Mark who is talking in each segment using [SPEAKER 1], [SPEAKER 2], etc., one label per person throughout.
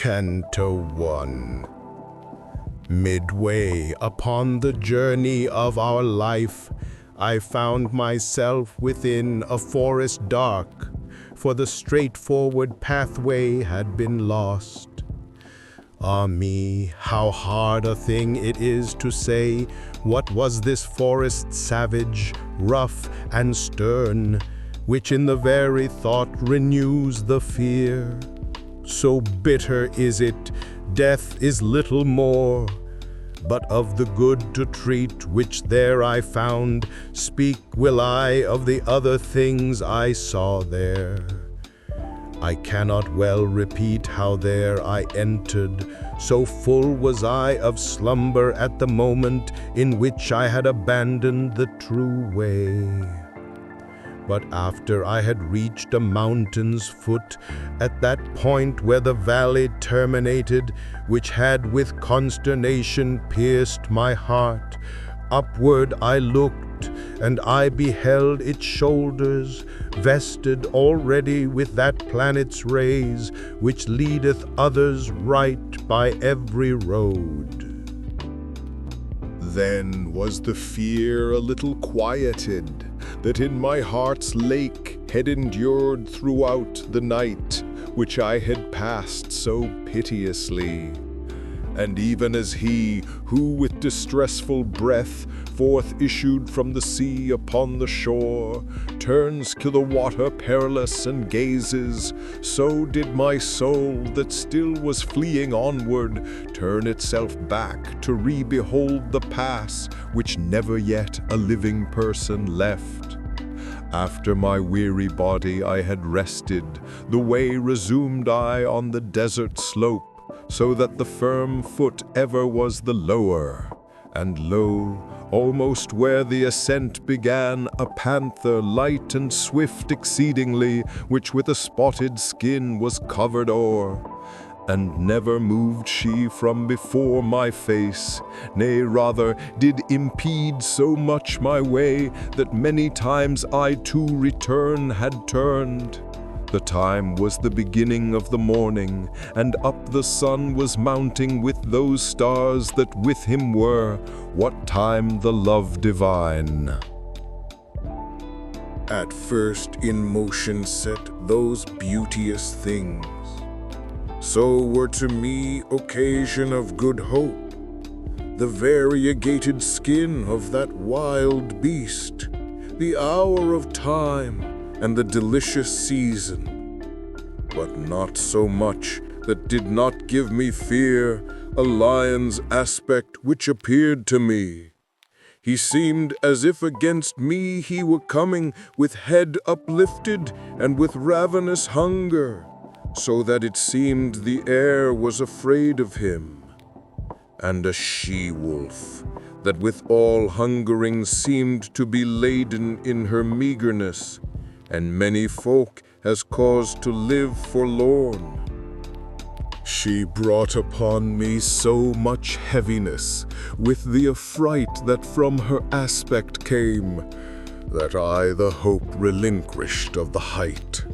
[SPEAKER 1] Canto 1. Midway upon the journey of our life, I found myself within a forest dark, for the straightforward pathway had been lost. Ah me, how hard a thing it is to say what was this forest savage, rough and stern, which in the very thought renews the fear. So bitter is it, death is little more, but of the good to treat which there I found, speak will I of the other things I saw there. I cannot well repeat how there I entered, so full was I of slumber at the moment in which I had abandoned the true way. But after I had reached a mountain's foot, at that point where the valley terminated, which had with consternation pierced my heart, upward I looked, and I beheld its shoulders, vested already with that planet's rays, which leadeth others right by every road.
[SPEAKER 2] Then was the fear a little quieted, that in my heart's lake had endured throughout the night, which I had passed so piteously. And even as he, who with distressful breath forth issued from the sea upon the shore, turns to the water perilous and gazes, so did my soul that still was fleeing onward turn itself back to re-behold the pass which never yet a living person left. After my weary body I had rested, the way resumed I on the desert slope, so that the firm foot ever was the lower. And lo, almost where the ascent began, a panther light and swift exceedingly, which with a spotted skin was covered o'er. And never moved she from before my face, nay rather did impede so much my way, that many times I to return had turned. The time was the beginning of the morning, and up the sun was mounting with those stars that with him were, what time the love divine.
[SPEAKER 1] At first in motion set those beauteous things, so were to me occasion of good hope, the variegated skin of that wild beast, the hour of time, and the delicious season, but not so much that did not give me fear a lion's aspect which appeared to me. He seemed as if against me he were coming with head uplifted and with ravenous hunger, so that it seemed the air was afraid of him. And a she-wolf, that with all hungering seemed to be laden in her meagerness, and many folk has caused to live forlorn. She brought upon me so much heaviness, with the affright that from her aspect came, that I the hope relinquished of the height.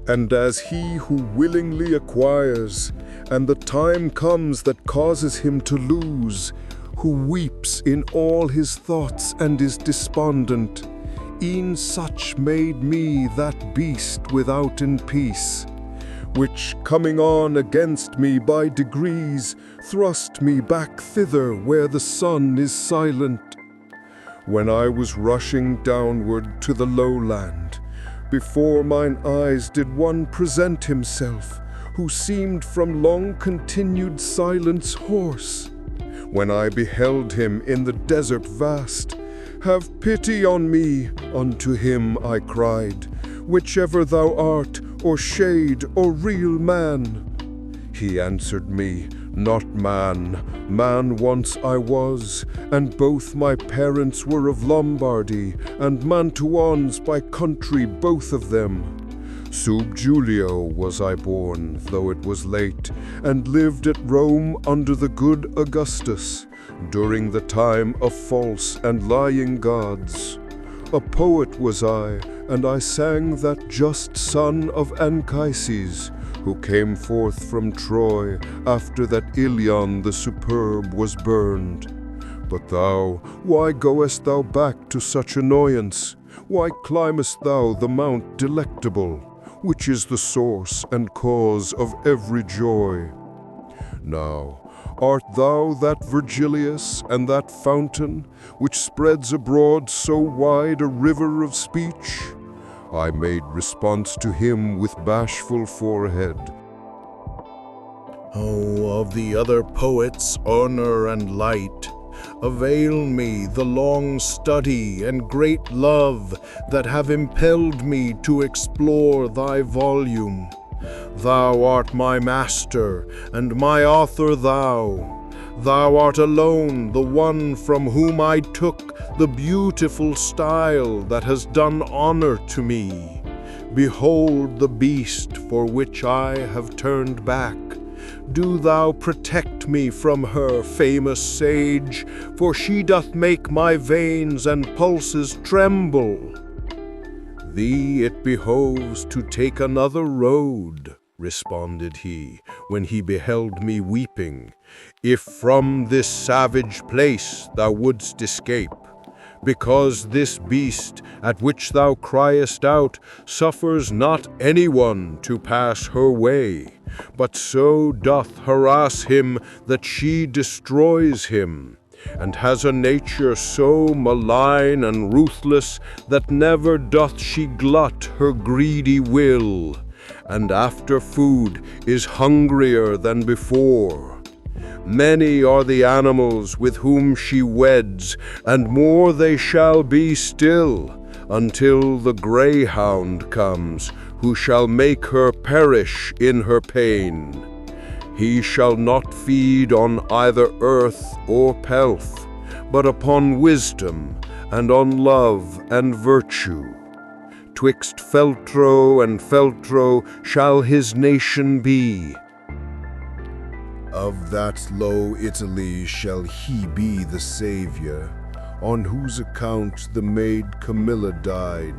[SPEAKER 1] And as he who willingly acquires, and the time comes that causes him to lose, who weeps in all his thoughts and is despondent, e'en such made me that beast withouten peace, which coming on against me by degrees, thrust me back thither where the sun is silent. When I was rushing downward to the lowland, before mine eyes did one present himself, who seemed from long continued silence hoarse. When I beheld him in the desert vast, "Have pity on me," unto him I cried, "whichever thou art, or shade, or real man." He answered me, "Not man, man once I was, and both my parents were of Lombardy, and Mantuans by country both of them. Sub Julio was I born, though it was late, and lived at Rome under the good Augustus, during the time of false and lying gods. A poet was I, and I sang that just son of Anchises, who came forth from Troy after that Ilion the superb was burned. But thou, why goest thou back to such annoyance? Why climbest thou the mount delectable, which is the source and cause of every joy? Now, art thou that Virgilius and that fountain, which spreads abroad so wide a river of speech? I made response to him with bashful forehead.
[SPEAKER 3] Oh, of the other poets' honor and light, avail me the long study and great love that have impelled me to explore thy volume. Thou art my master, and my author thou. Thou art alone the one from whom I took the beautiful style that has done honor to me. Behold the beast for which I have turned back. Do thou protect me from her, famous sage, for she doth make my veins and pulses tremble. Thee it behoves to take another road, responded he, when he beheld me weeping, if from this savage place thou wouldst escape, because this beast, at which thou criest out, suffers not anyone to pass her way, but so doth harass him that she destroys him, and has a nature so malign and ruthless that never doth she glut her greedy will, and after food is hungrier than before. Many are the animals with whom she weds, and more they shall be still, until the greyhound comes, who shall make her perish in her pain. He shall not feed on either earth or pelf, but upon wisdom, and on love and virtue. Twixt Feltro and Feltro shall his nation be.
[SPEAKER 1] Of that low Italy shall he be the savior, on whose account the maid Camilla died,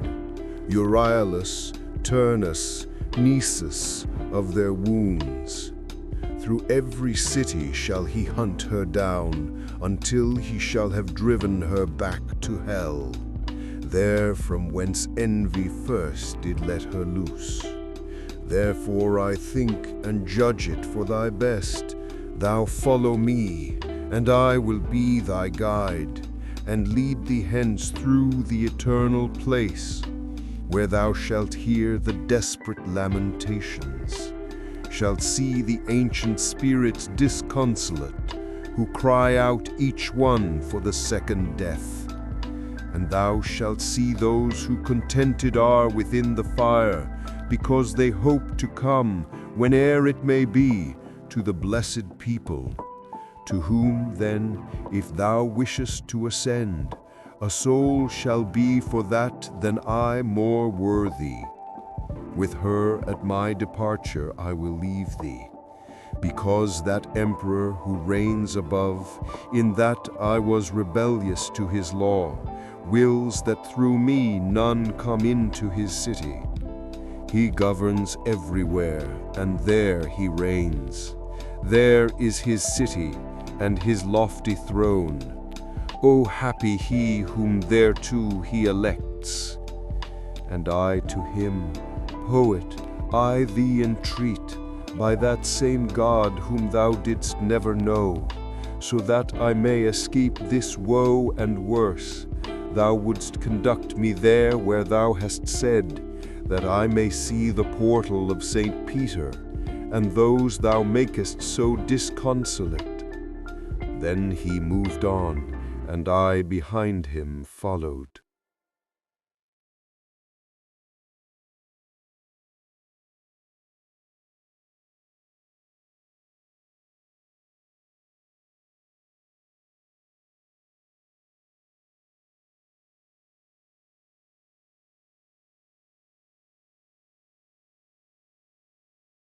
[SPEAKER 1] Euryalus, Turnus, Nisus, of their wounds. Through every city shall he hunt her down, until he shall have driven her back to hell, there from whence envy first did let her loose. Therefore I think and judge it for thy best, thou follow me, and I will be thy guide, and lead thee hence through the eternal place, where thou shalt hear the desperate lamentations, shalt see the ancient spirits disconsolate, who cry out each one for the second death. And thou shalt see those who contented are within the fire, because they hope to come, whene'er it may be, to the blessed people. To whom, then, if thou wishest to ascend, a soul shall be for that than I more worthy. With her at my departure I will leave thee, because that emperor who reigns above, in that I was rebellious to his law, wills that through me none come into his city. He governs everywhere, and there he reigns. There is his city, and his lofty throne. O happy he whom thereto he elects. And I to him, poet, I thee entreat, by that same God whom thou didst never know, so that I may escape this woe and worse, thou wouldst conduct me there where thou hast said, that I may see the portal of St. Peter, and those thou makest so disconsolate. Then he moved on, and I behind him followed.